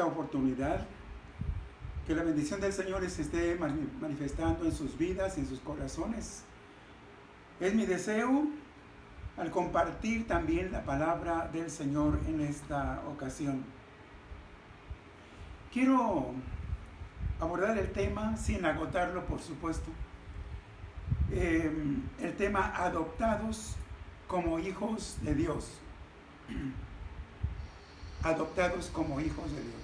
oportunidad. Que la bendición del Señor se esté manifestando en sus vidas y en sus corazones. Es mi deseo al compartir también la palabra del Señor en esta ocasión. Quiero abordar el tema sin agotarlo, por supuesto. El tema adoptados como hijos de Dios. Adoptados como hijos de Dios.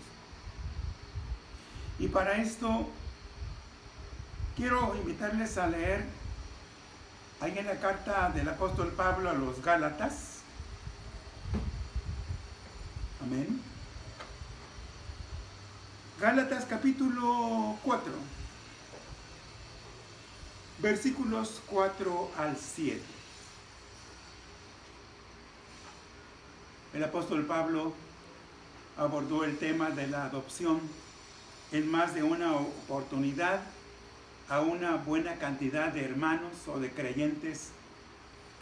Y para esto quiero invitarles a leer ahí en la carta del apóstol Pablo a los Gálatas. Amén. Gálatas capítulo 4, versículos 4 al 7. El apóstol Pablo abordó el tema de la adopción en más de una oportunidad a una buena cantidad de hermanos o de creyentes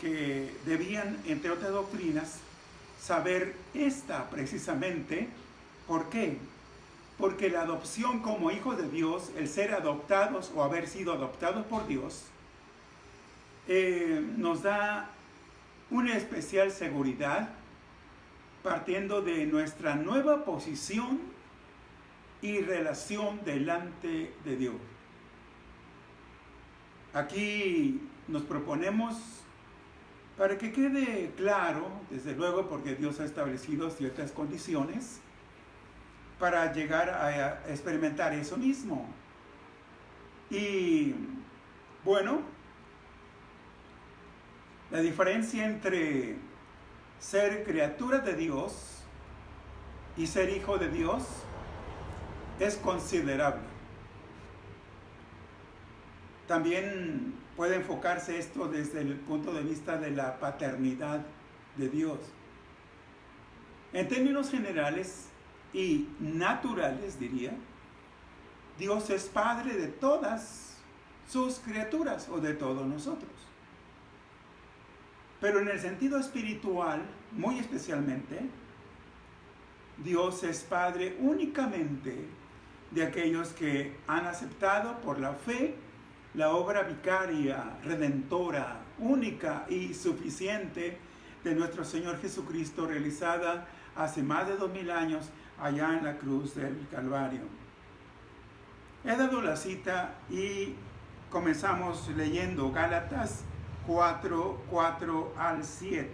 que debían, entre otras doctrinas, saber esta precisamente. ¿Por qué? Porque la adopción como hijos de Dios, el ser adoptados o haber sido adoptados por Dios, nos da una especial seguridad partiendo de nuestra nueva posición y relación delante de Dios. Aquí nos proponemos, para que quede claro, desde luego porque Dios ha establecido ciertas condiciones, para llegar a experimentar eso mismo. Y bueno, la diferencia entre ser criatura de Dios y ser hijo de Dios es considerable. También puede enfocarse esto desde el punto de vista de la paternidad de Dios. En términos generales y naturales, diría, Dios es padre de todas sus criaturas o de todos nosotros. Pero en el sentido espiritual, muy especialmente, Dios es padre únicamente de aquellos que han aceptado por la fe la obra vicaria, redentora, única y suficiente de nuestro Señor Jesucristo, realizada hace más de 2000 años allá en la cruz del Calvario. He dado la cita y comenzamos leyendo Gálatas 4 al 7.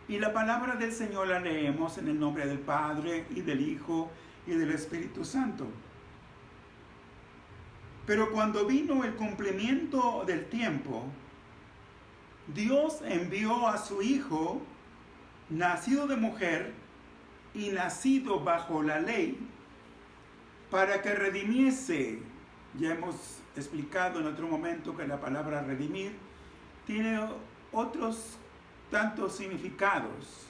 Y la palabra del Señor la leemos en el nombre del Padre y del Hijo y del Espíritu Santo. Pero cuando vino el cumplimiento del tiempo, Dios envió a su Hijo, nacido de mujer y nacido bajo la ley, para que redimiese. Ya hemos explicado en otro momento que la palabra redimir tiene otros tantos significados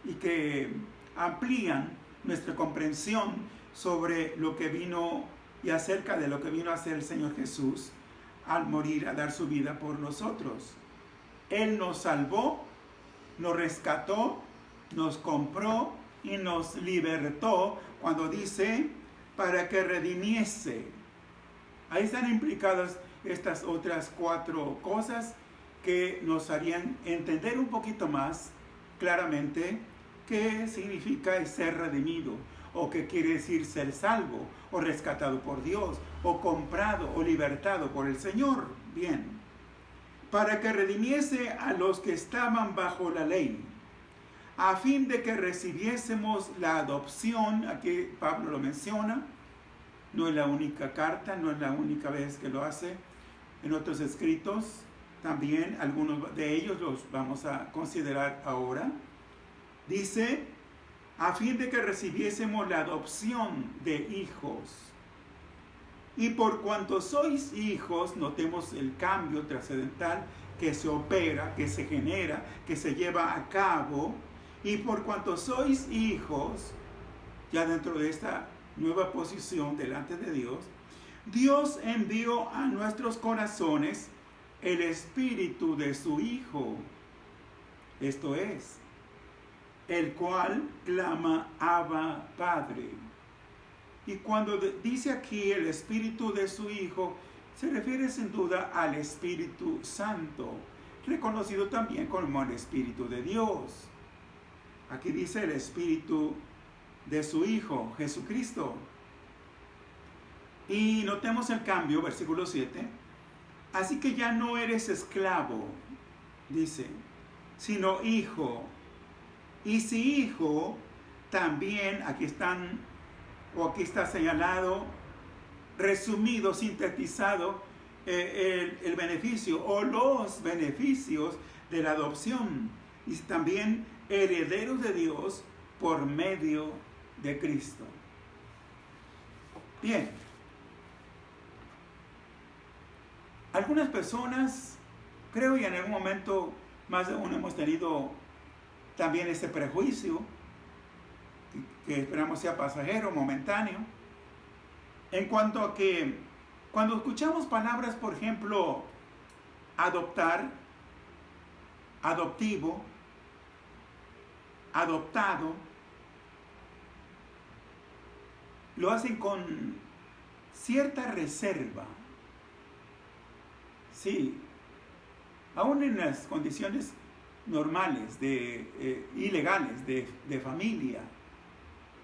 y que amplían nuestra comprensión sobre lo que vino y acerca de lo que vino a hacer el Señor Jesús al morir, a dar su vida por nosotros. Él nos salvó, nos rescató, nos compró y nos libertó cuando dice para que redimiese. Ahí están implicadas estas otras 4 cosas que nos harían entender un poquito más claramente qué significa ser redimido, o qué quiere decir ser salvo, o rescatado por Dios, o comprado, o libertado por el Señor. Bien, para que redimiese a los que estaban bajo la ley, a fin de que recibiésemos la adopción. Aquí Pablo lo menciona, no es la única carta, no es la única vez que lo hace. En otros escritos también, algunos de ellos los vamos a considerar ahora. Dice, a fin de que recibiésemos la adopción de hijos. Y por cuanto sois hijos, notemos el cambio trascendental que se opera, que se genera, que se lleva a cabo. Y por cuanto sois hijos, ya dentro de esta nueva posición delante de Dios, Dios envió a nuestros corazones el espíritu de su Hijo. Esto es, el cual clama Abba Padre. Y cuando dice aquí el Espíritu de su Hijo, se refiere sin duda al Espíritu Santo, reconocido también como el Espíritu de Dios. Aquí dice el Espíritu de su Hijo, Jesucristo. Y notemos el cambio, versículo 7. Así que ya no eres esclavo, dice, sino hijo. Y si hijo, también aquí está señalado, resumido, sintetizado, el beneficio o los beneficios de la adopción. Y también herederos de Dios por medio de Cristo. Bien. Algunas personas, creo y en algún momento más de uno hemos tenido también este prejuicio, que esperamos sea pasajero, momentáneo, en cuanto a que cuando escuchamos palabras, por ejemplo, adoptar, adoptivo, adoptado, lo hacen con cierta reserva. Sí, aún en las condiciones normales, ilegales de familia,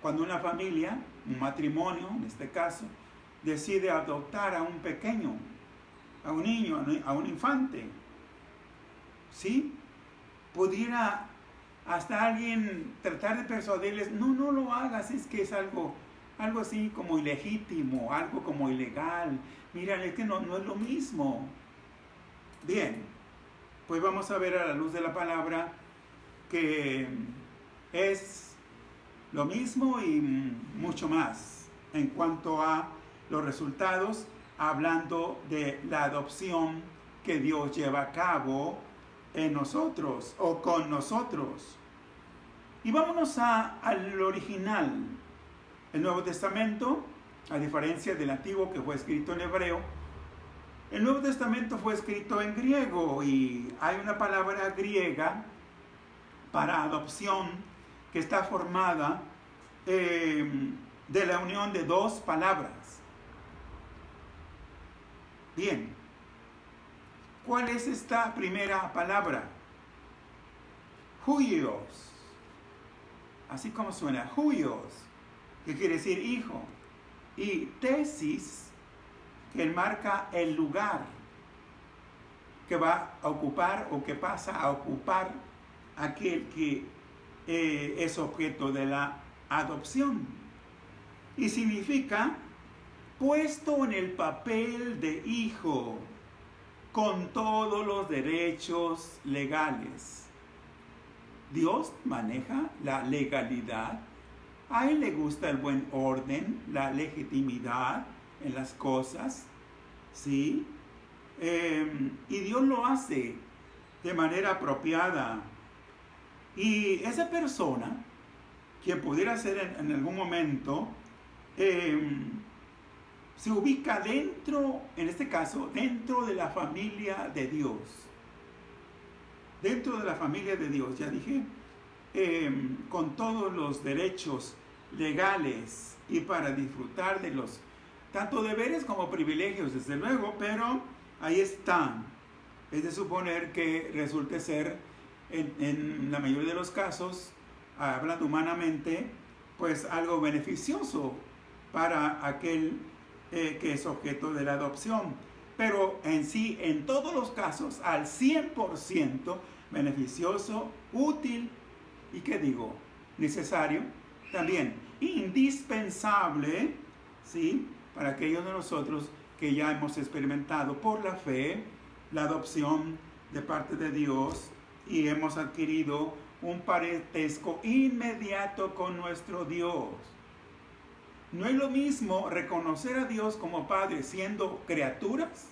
cuando una familia, un matrimonio en este caso, decide adoptar a un pequeño, a un niño, a un infante, ¿sí? Pudiera hasta alguien tratar de persuadirles, no lo hagas, es que es algo así como ilegítimo, algo como ilegal, mira, es que no es lo mismo. Bien, pues vamos a ver a la luz de la palabra que es lo mismo y mucho más en cuanto a los resultados, hablando de la adopción que Dios lleva a cabo en nosotros o con nosotros. Y vámonos al original. El Nuevo Testamento, a diferencia del Antiguo que fue escrito en hebreo, el Nuevo Testamento fue escrito en griego y hay una palabra griega para adopción que está formada de la unión de dos palabras. Bien, ¿cuál es esta primera palabra? Huios, así como suena, huios, que quiere decir hijo, y tesis, que enmarca el lugar que va a ocupar o que pasa a ocupar aquel que es objeto de la adopción. Y significa puesto en el papel de hijo con todos los derechos legales. Dios maneja la legalidad. A Él le gusta el buen orden, la legitimidad en las cosas, ¿sí? Y Dios lo hace de manera apropiada. Y esa persona, quien pudiera ser en algún momento, se ubica dentro, en este caso, dentro de la familia de Dios. Dentro de la familia de Dios, ya dije, con todos los derechos legales y para disfrutar de los tanto deberes como privilegios, desde luego, pero ahí están. Es de suponer que resulte ser, en la mayoría de los casos, hablando humanamente, pues algo beneficioso para aquel que es objeto de la adopción. Pero en sí, en todos los casos, al 100% beneficioso, útil y, ¿qué digo? Necesario, también indispensable, ¿sí? Para aquellos de nosotros que ya hemos experimentado por la fe la adopción de parte de Dios y hemos adquirido un parentesco inmediato con nuestro Dios. No es lo mismo reconocer a Dios como Padre siendo criaturas.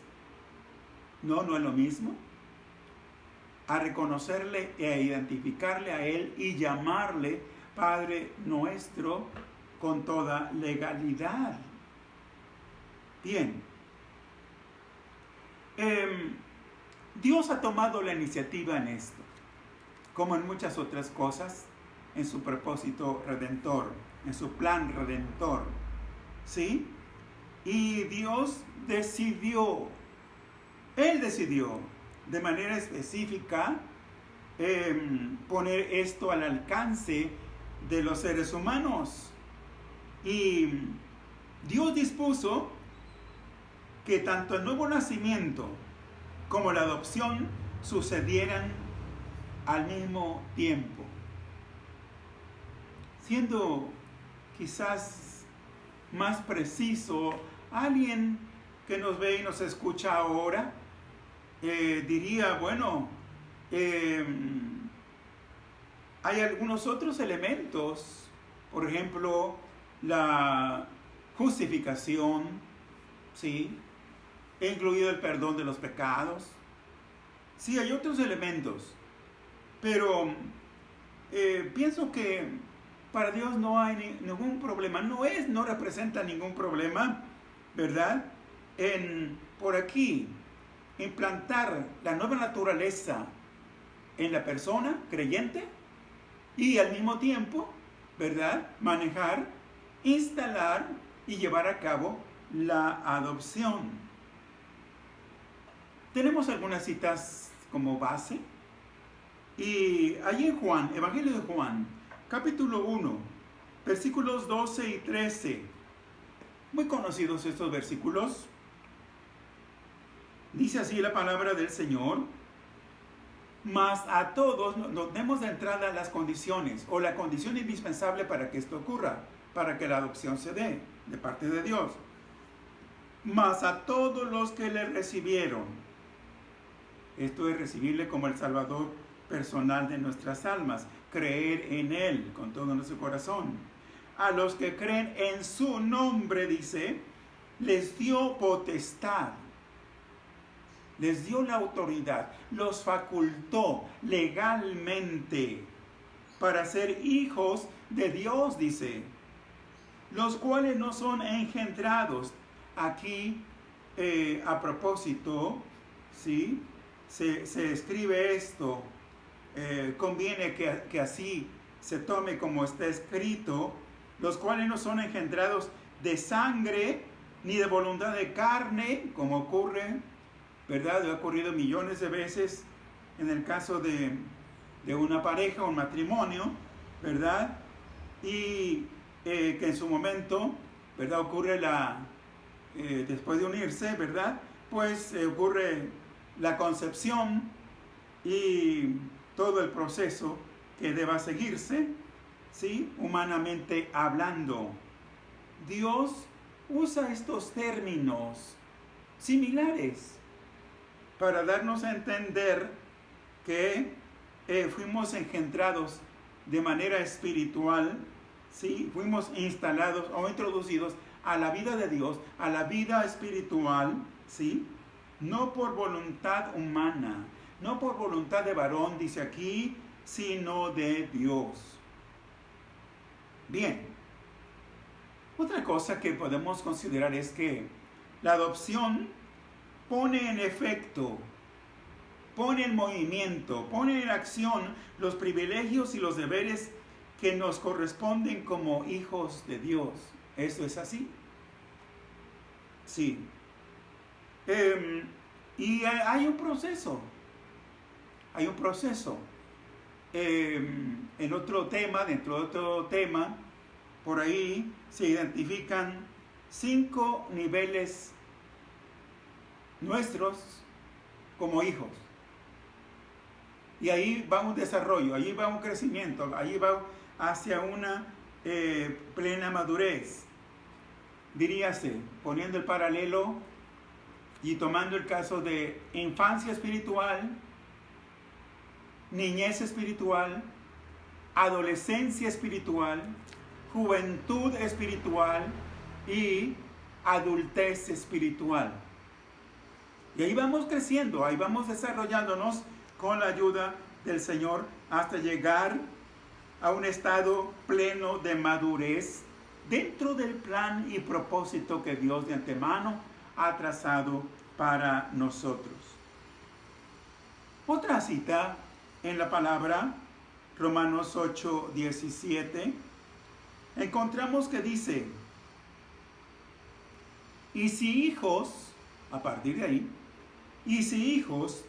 No es lo mismo. A reconocerle e identificarle a Él y llamarle Padre nuestro con toda legalidad. Bien, Dios ha tomado la iniciativa en esto, como en muchas otras cosas. en su propósito redentor, en su plan redentor, ¿sí? Y Dios decidió, Él decidió de manera específica poner esto al alcance de los seres humanos. Y Dios dispuso que tanto el nuevo nacimiento como la adopción sucedieran al mismo tiempo. Siendo quizás más preciso, alguien que nos ve y nos escucha ahora diría, bueno, hay algunos otros elementos, por ejemplo, la justificación, ¿sí? Incluido el perdón de los pecados. Sí, hay otros elementos, pero pienso que para Dios no hay ningún problema, no representa ningún problema, ¿verdad? Por aquí, implantar la nueva naturaleza en la persona creyente y al mismo tiempo, ¿verdad? Manejar, instalar y llevar a cabo la adopción. Tenemos algunas citas como base. Y allí en Juan, Evangelio de Juan, capítulo 1, versículos 12 y 13. Muy conocidos estos versículos. Dice así la palabra del Señor. Mas a todos nos demos de entrada las condiciones o la condición indispensable para que esto ocurra, para que la adopción se dé de parte de Dios. Mas a todos los que le recibieron, esto es recibirle como el Salvador personal de nuestras almas, creer en Él con todo nuestro corazón. A los que creen en su nombre, dice, les dio potestad, les dio la autoridad, los facultó legalmente para ser hijos de Dios, dice, los cuales no son engendrados. Aquí, a propósito, ¿sí? Se escribe esto, conviene que así se tome como está escrito, los cuales no son engendrados de sangre, ni de voluntad de carne, como ocurre, ¿verdad? Ha ocurrido millones de veces en el caso de una pareja, un matrimonio, ¿verdad? Y que en su momento, ¿verdad? Ocurre después de unirse, ¿verdad? Pues ocurre la concepción y todo el proceso que deba seguirse, ¿sí? Humanamente hablando. Dios usa estos términos similares para darnos a entender que fuimos engendrados de manera espiritual, ¿sí? Fuimos instalados o introducidos a la vida de Dios, a la vida espiritual, ¿sí? No por voluntad humana, no por voluntad de varón, dice aquí, sino de Dios. Bien, otra cosa que podemos considerar es que la adopción pone en efecto, pone en movimiento, pone en acción los privilegios y los deberes que nos corresponden como hijos de Dios. ¿Eso es así? Sí. Y hay un proceso. Hay un proceso. En otro tema, dentro de otro tema, por ahí se identifican 5 niveles nuestros como hijos. Y ahí va un desarrollo, ahí va un crecimiento, ahí va hacia una plena madurez. Diríase, poniendo el paralelo y tomando el caso de infancia espiritual, niñez espiritual, adolescencia espiritual, juventud espiritual y adultez espiritual. Y ahí vamos creciendo, ahí vamos desarrollándonos con la ayuda del Señor hasta llegar a un estado pleno de madurez dentro del plan y propósito que Dios de antemano ha trazado para nosotros. Otra cita en la palabra Romanos 8, 17, encontramos que dice, y si hijos, a partir de ahí, y si hijos,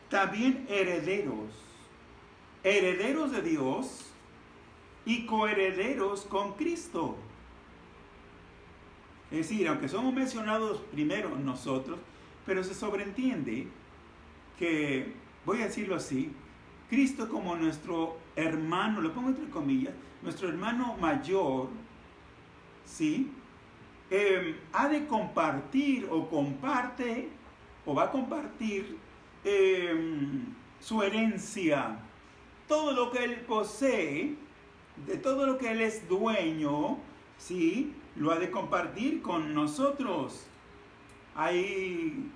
también herederos, herederos de Dios y coherederos con Cristo. Es decir, aunque somos mencionados primero nosotros, pero se sobreentiende que, voy a decirlo así, Cristo como nuestro hermano, lo pongo entre comillas, nuestro hermano mayor, ¿sí? Ha de compartir o comparte o va a compartir su herencia, todo lo que él posee, de todo lo que él es dueño, ¿sí? Lo ha de compartir con nosotros. ¿Hay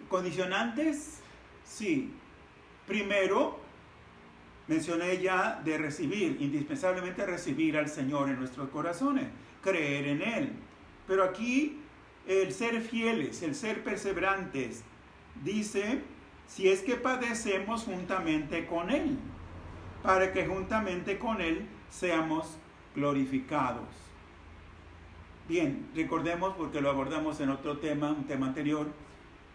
condicionantes? Sí. Primero, mencioné ya de recibir, indispensablemente recibir al Señor en nuestros corazones, creer en Él. Pero aquí el ser fieles, el ser perseverantes, dice, si es que padecemos juntamente con Él, para que juntamente con Él seamos glorificados. Bien, recordemos, porque lo abordamos en otro tema, un tema anterior,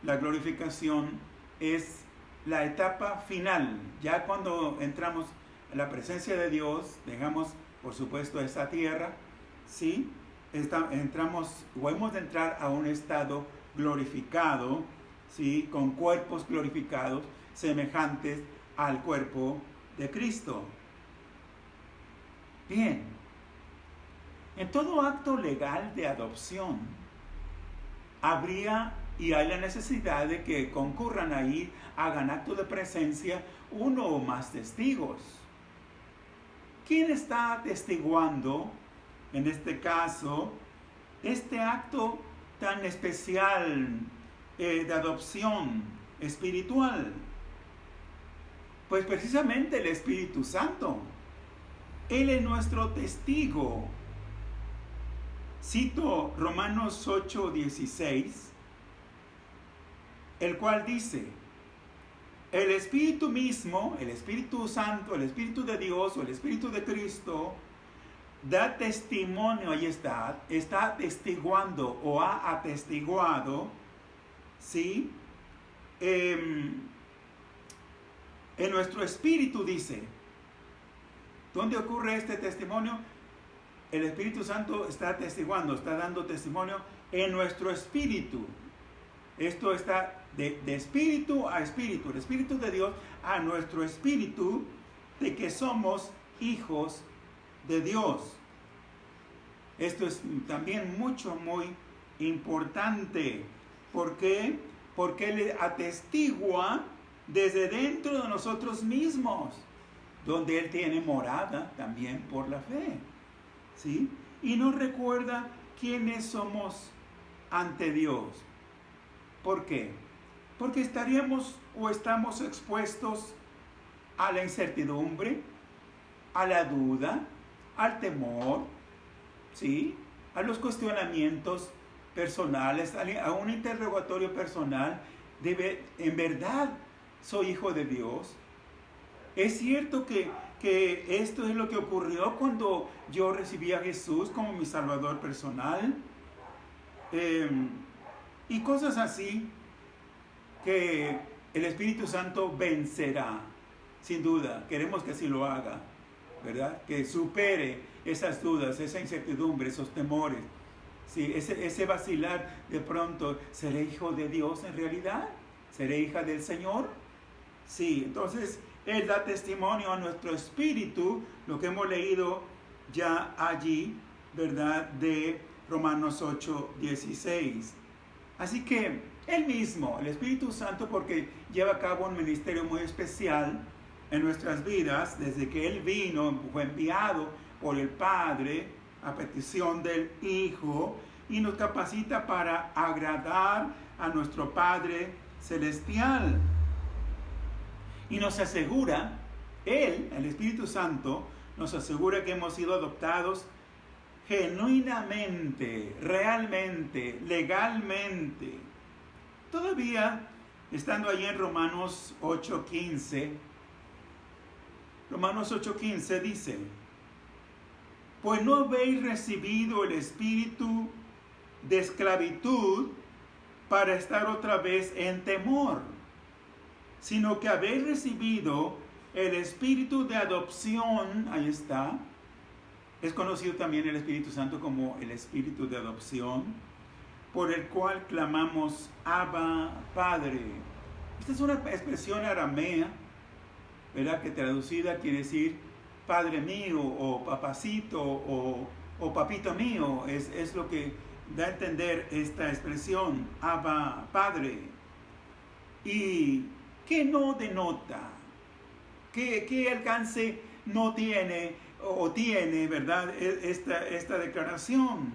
la glorificación es la etapa final. Ya cuando entramos en la presencia de Dios, dejamos, por supuesto, esta tierra, ¿sí? Entramos, o hemos de entrar a un estado glorificado, ¿sí? Con cuerpos glorificados, semejantes al cuerpo de Cristo. Bien, en todo acto legal de adopción, habría y hay la necesidad de que concurran ahí, hagan acto de presencia, uno o más testigos. ¿Quién está atestiguando, en este caso, este acto tan especial de adopción espiritual? Pues precisamente el Espíritu Santo. Él es nuestro testigo. Cito Romanos 8, 16, el cual dice, el Espíritu mismo, el Espíritu Santo, el Espíritu de Dios o el Espíritu de Cristo, da testimonio, ahí está atestiguando o ha atestiguado, ¿sí? En nuestro espíritu dice, ¿dónde ocurre este testimonio? El Espíritu Santo está atestiguando, está dando testimonio en nuestro espíritu. Esto está de espíritu a espíritu, el Espíritu de Dios a nuestro espíritu, de que somos hijos de Dios. Esto es también muy importante. ¿Por qué? Porque Él atestigua desde dentro de nosotros mismos, donde Él tiene morada también por la fe, ¿sí? Y nos recuerda quiénes somos ante Dios. ¿Por qué? Porque estaríamos o estamos expuestos a la incertidumbre, a la duda, al temor, ¿sí? A los cuestionamientos personales, a un interrogatorio personal. ¿En verdad soy hijo de Dios? ¿Es cierto que esto es lo que ocurrió cuando yo recibí a Jesús como mi Salvador personal? Y cosas así que el Espíritu Santo vencerá, sin duda. Queremos que así lo haga, ¿verdad? Que supere esas dudas, esa incertidumbre, esos temores. Sí, ese vacilar de pronto, ¿seré hijo de Dios en realidad? ¿Seré hija del Señor? Sí, entonces Él da testimonio a nuestro espíritu, lo que hemos leído ya allí, ¿verdad? De Romanos 8, 16. Así que Él mismo, el Espíritu Santo, porque lleva a cabo un ministerio muy especial en nuestras vidas, desde que Él vino, fue enviado por el Padre a petición del Hijo, y nos capacita para agradar a nuestro Padre Celestial. Y nos asegura, Él, el Espíritu Santo, nos asegura que hemos sido adoptados genuinamente, realmente, legalmente. Todavía, estando ahí en Romanos 8:15, Romanos 8:15 dice: pues no habéis recibido el espíritu de esclavitud para estar otra vez en temor, sino que habéis recibido el espíritu de adopción. Ahí está. Es conocido también el Espíritu Santo como el espíritu de adopción, por el cual clamamos Abba, Padre. Esta es una expresión aramea, ¿verdad?, que traducida quiere decir Padre mío, o papacito, o papito mío. Es lo que da a entender esta expresión, Abba, Padre. ¿Y qué no denota? ¿Qué alcance no tiene o tiene, verdad, esta declaración?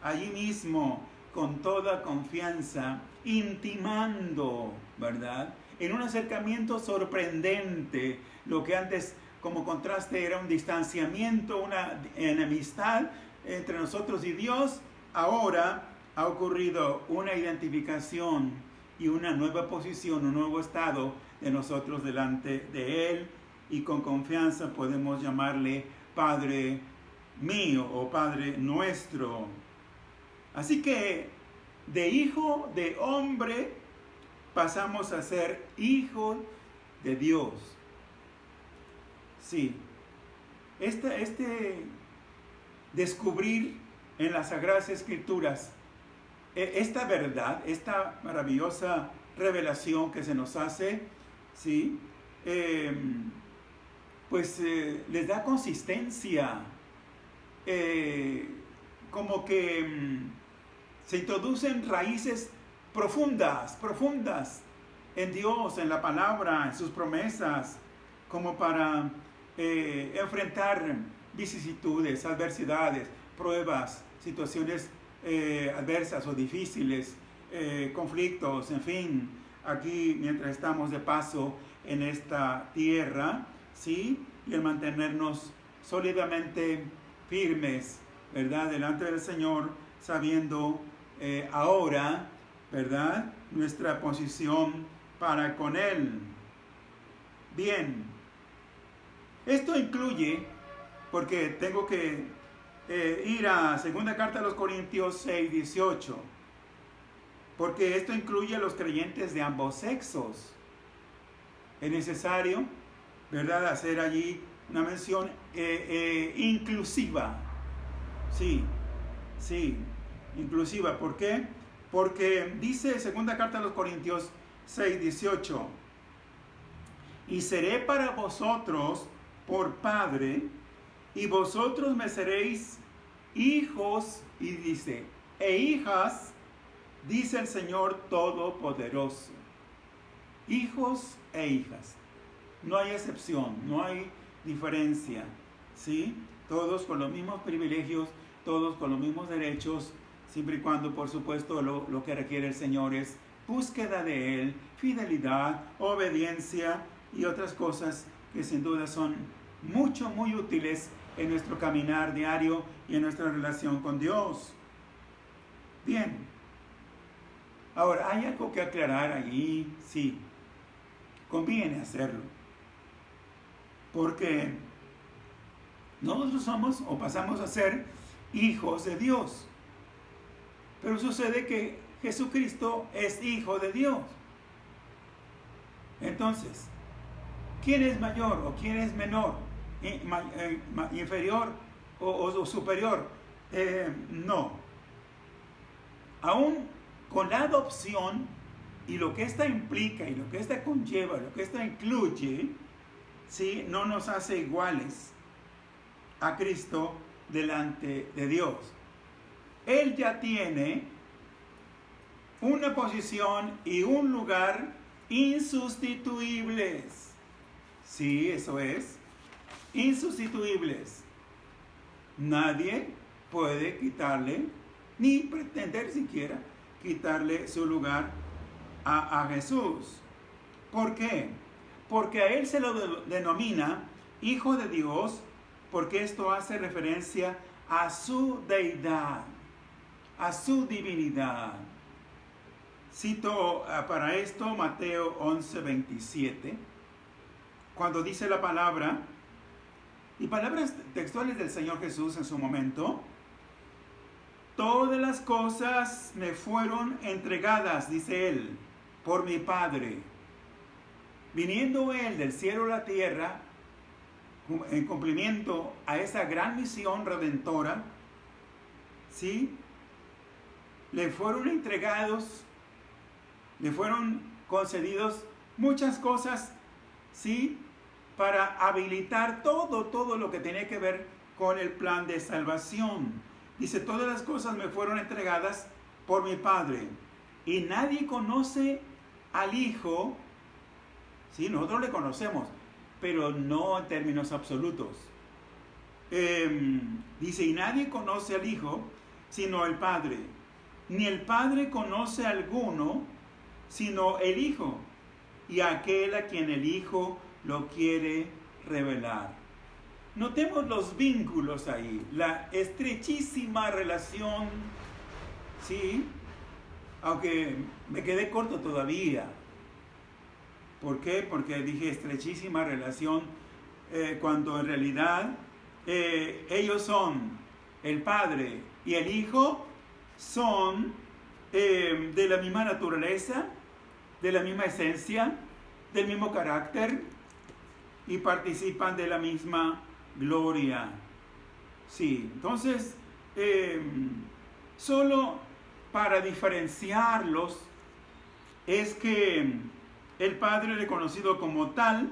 Allí mismo, con toda confianza, intimando, ¿verdad?, en un acercamiento sorprendente, lo que antes como contraste era un distanciamiento, una enemistad entre nosotros y Dios, ahora ha ocurrido una identificación y una nueva posición, un nuevo estado de nosotros delante de Él, y con confianza podemos llamarle Padre mío o Padre nuestro. Así que de hijo de hombre pasamos a ser hijo de Dios. Sí, este descubrir en las Sagradas Escrituras esta verdad, esta maravillosa revelación que se nos hace, ¿sí? Les da consistencia, como que se introducen raíces profundas en Dios, en la palabra, en sus promesas, como para enfrentar vicisitudes, adversidades, pruebas, situaciones adversas o difíciles, conflictos, en fin, aquí mientras estamos de paso en esta tierra, ¿sí? Y el mantenernos sólidamente firmes, ¿verdad?, delante del Señor, sabiendo ahora, ¿verdad?, nuestra posición para con Él. Bien, esto incluye, porque tengo que ir a segunda carta a los Corintios 6:18, porque esto incluye a los creyentes de ambos sexos. Es necesario, ¿verdad?, hacer allí una mención inclusiva. Sí, inclusiva. ¿Por qué? Porque dice segunda carta a los Corintios 6:18: y seré para vosotros por padre, y vosotros me seréis hijos, y dice, e hijas, dice el Señor Todopoderoso. Hijos e hijas. No hay excepción, no hay diferencia, ¿sí? Todos con los mismos privilegios, todos con los mismos derechos, siempre y cuando, por supuesto, lo que requiere el Señor es búsqueda de Él, fidelidad, obediencia y otras cosas que sin duda son muy útiles en nuestro caminar diario y en nuestra relación con Dios. Bien. Ahora, ¿hay algo que aclarar allí? Sí. Conviene hacerlo. Porque nosotros somos o pasamos a ser hijos de Dios. Pero sucede que Jesucristo es hijo de Dios. Entonces, ¿quién es mayor o quién es menor? ¿Inferior o superior? No. Aún con la adopción y lo que esta implica y lo que esta conlleva, lo que esta incluye, ¿sí?, no nos hace iguales a Cristo delante de Dios. Él ya tiene una posición y un lugar insustituibles. Sí, eso es. Insustituibles. Nadie puede quitarle, ni pretender siquiera quitarle su lugar a Jesús. ¿Por qué? Porque a Él se lo denomina Hijo de Dios, porque esto hace referencia a su deidad, a su divinidad. Cito para esto Mateo 11:27. cuando dice la palabra, y palabras textuales del Señor Jesús en su momento, todas las cosas me fueron entregadas, dice Él, por mi Padre. Viniendo Él del cielo a la tierra, en cumplimiento a esa gran misión redentora, ¿sí? Le fueron entregados, le fueron concedidos muchas cosas, ¿sí? Para habilitar todo lo que tenía que ver con el plan de salvación. Dice, todas las cosas me fueron entregadas por mi Padre. Y nadie conoce al Hijo, ¿sí? Nosotros le conocemos, pero no en términos absolutos. Dice, y nadie conoce al Hijo, sino el Padre. Ni el Padre conoce a alguno, sino el Hijo, y aquel a quien el Hijo lo quiere revelar. Notemos los vínculos ahí, la estrechísima relación, ¿sí? Aunque me quedé corto todavía. ¿Por qué? Porque dije estrechísima relación, cuando en realidad ellos son, el Padre y el Hijo, son de la misma naturaleza, de la misma esencia, del mismo carácter, y participan de la misma gloria. Sí, entonces, solo para diferenciarlos es que el Padre es reconocido como tal,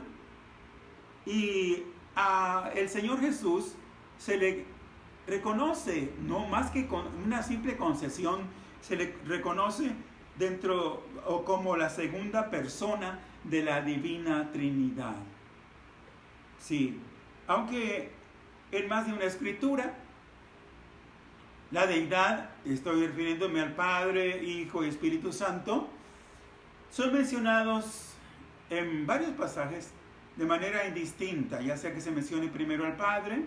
y a el Señor Jesús se le reconoce, no más que con una simple concesión, se le reconoce dentro o como la segunda persona de la Divina Trinidad. Sí, aunque en más de una escritura, la deidad, estoy refiriéndome al Padre, Hijo y Espíritu Santo, son mencionados en varios pasajes de manera indistinta, ya sea que se mencione primero al Padre,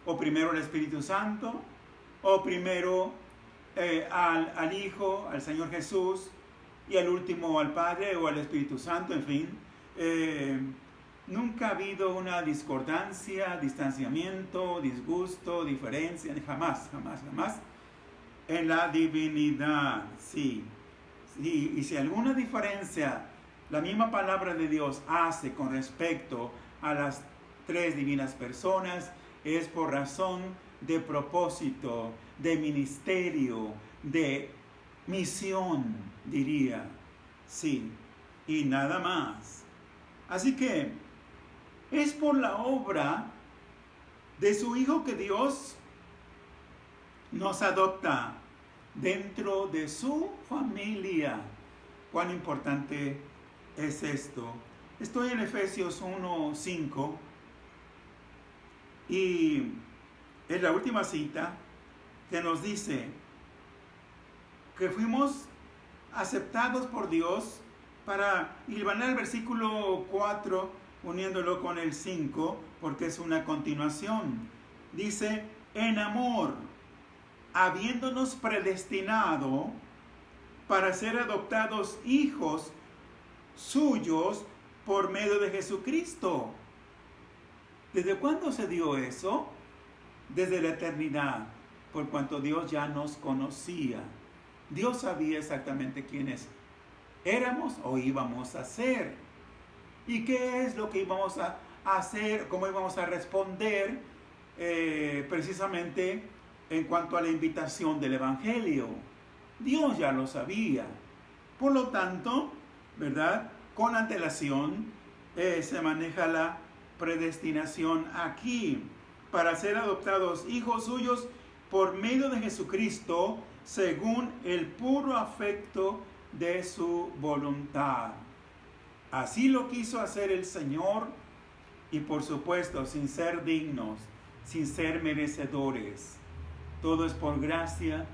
o primero al Espíritu Santo, o primero al Hijo, al Señor Jesús, y al último al Padre o al Espíritu Santo, en fin. Nunca ha habido una discordancia, distanciamiento, disgusto, diferencia, jamás en la divinidad, sí. Y si alguna diferencia la misma palabra de Dios hace con respecto a las tres divinas personas, es por razón de propósito, de ministerio, de misión, diría, sí, y nada más. Así que es por la obra de su Hijo que Dios nos adopta dentro de su familia. Cuán importante es esto. Estoy en Efesios 1:5 y es la última cita que nos dice que fuimos aceptados por Dios para hilvanar el versículo 4 uniéndolo con el 5 porque es una continuación. Dice, en amor, habiéndonos predestinado para ser adoptados hijos suyos por medio de Jesucristo. ¿Desde cuándo se dio eso? Desde la eternidad, por cuanto Dios ya nos conocía. Dios sabía exactamente quiénes éramos o íbamos a ser. ¿Y qué es lo que íbamos a hacer? ¿Cómo íbamos a responder? Precisamente en cuanto a la invitación del Evangelio. Dios ya lo sabía. Por lo tanto, ¿verdad? Con antelación se maneja la predestinación aquí para ser adoptados hijos suyos por medio de Jesucristo según el puro afecto de su voluntad. Así lo quiso hacer el Señor y por supuesto sin ser dignos, sin ser merecedores. Todo es por gracia,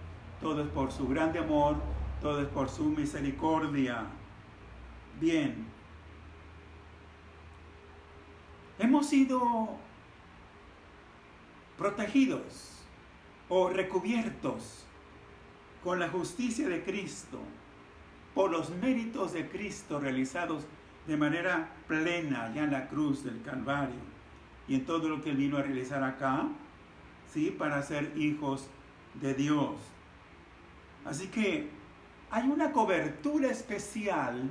todo es por su grande amor, todo es por su misericordia. Bien, hemos sido protegidos o recubiertos con la justicia de Cristo por los méritos de Cristo realizados de manera plena ya en la cruz del Calvario y en todo lo que Él vino a realizar acá, ¿sí? Para ser hijos de Dios. Así que hay una cobertura especial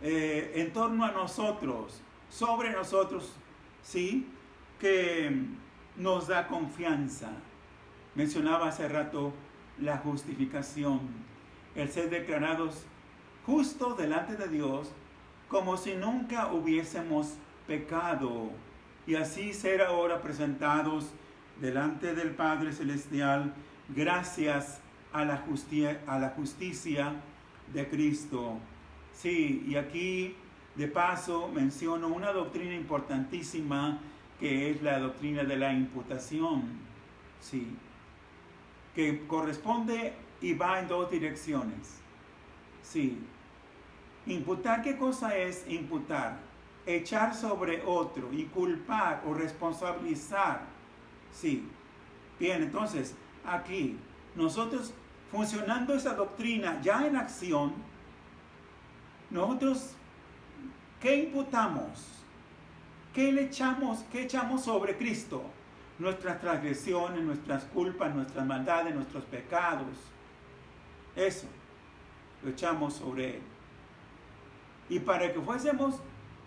en torno a nosotros, sobre nosotros, ¿sí? Que nos da confianza. Mencionaba hace rato la justificación, el ser declarados justos delante de Dios como si nunca hubiésemos pecado y así ser ahora presentados delante del Padre Celestial gracias a la justicia de Cristo. Sí, y aquí de paso menciono una doctrina importantísima que es la doctrina de la imputación, sí, que corresponde y va en dos direcciones. Sí, imputar, ¿qué cosa es imputar? Echar sobre otro y culpar o responsabilizar. Sí, bien, entonces aquí nosotros funcionando esa doctrina ya en acción, nosotros, ¿qué imputamos? ¿Qué echamos sobre Cristo? Nuestras transgresiones, nuestras culpas, nuestras maldades, nuestros pecados. Eso lo echamos sobre Él. Y para que fuésemos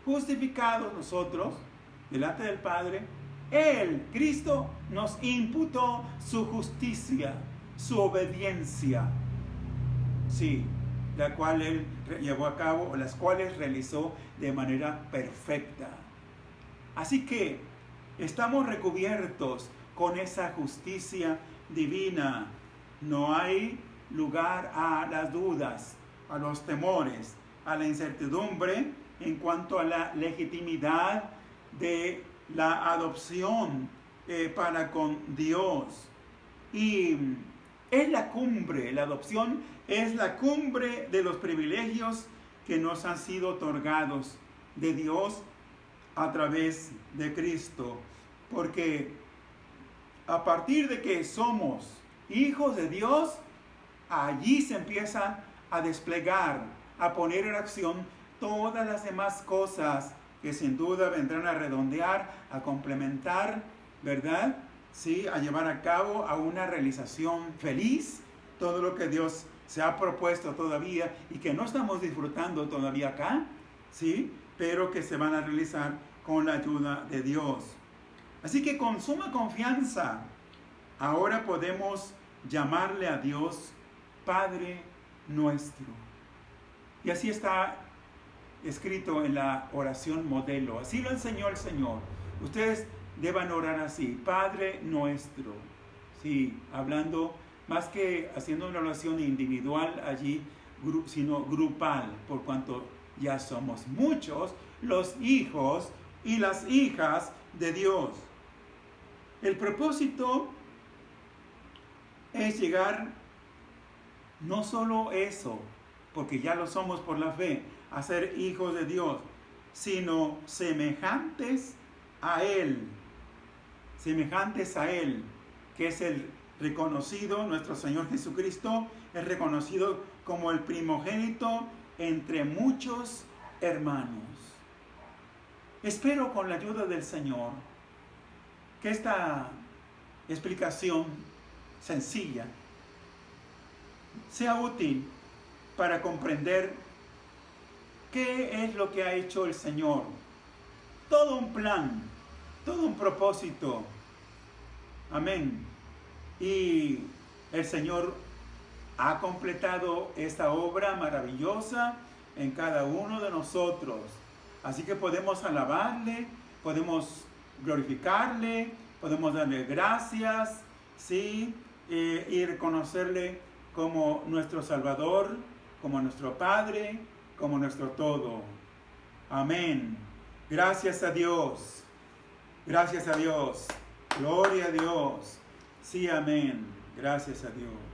justificados nosotros delante del Padre, Él, Cristo, nos imputó su justicia, su obediencia. Sí, la cual Él llevó a cabo, o las cuales realizó de manera perfecta. Así que estamos recubiertos con esa justicia divina. No hay lugar a las dudas, a los temores, a la incertidumbre en cuanto a la legitimidad de la adopción para con Dios. Y es la cumbre, la adopción es la cumbre de los privilegios que nos han sido otorgados de Dios a través de Cristo, porque a partir de que somos hijos de Dios, allí se empieza a desplegar, a poner en acción todas las demás cosas que sin duda vendrán a redondear, a complementar, ¿verdad? Sí, a llevar a cabo a una realización feliz, todo lo que Dios se ha propuesto todavía y que no estamos disfrutando todavía acá, ¿sí? Pero que se van a realizar con la ayuda de Dios. Así que con suma confianza, ahora podemos llamarle a Dios Padre nuestro. Y así está escrito en la oración modelo. Así lo enseñó el Señor. Ustedes deban orar así, Padre nuestro. Sí, hablando, más que haciendo una oración individual allí, sino grupal, por cuanto ya somos muchos los hijos y las hijas de Dios. El propósito es llegar, no solo eso, porque ya lo somos por la fe, a ser hijos de Dios, sino semejantes a Él, que es el reconocido, nuestro Señor Jesucristo, es reconocido como el primogénito entre muchos hermanos. Espero con la ayuda del Señor que esta explicación sencilla sea útil para comprender qué es lo que ha hecho el Señor. Todo un plan, todo un propósito. Amén. Y el Señor ha completado esta obra maravillosa en cada uno de nosotros. Así que podemos alabarle, podemos glorificarle, podemos darle gracias, ¿sí? Y reconocerle como nuestro Salvador, como nuestro Padre, como nuestro todo. Amén. Gracias a Dios. Gracias a Dios. Gloria a Dios. Sí, amén. Gracias a Dios.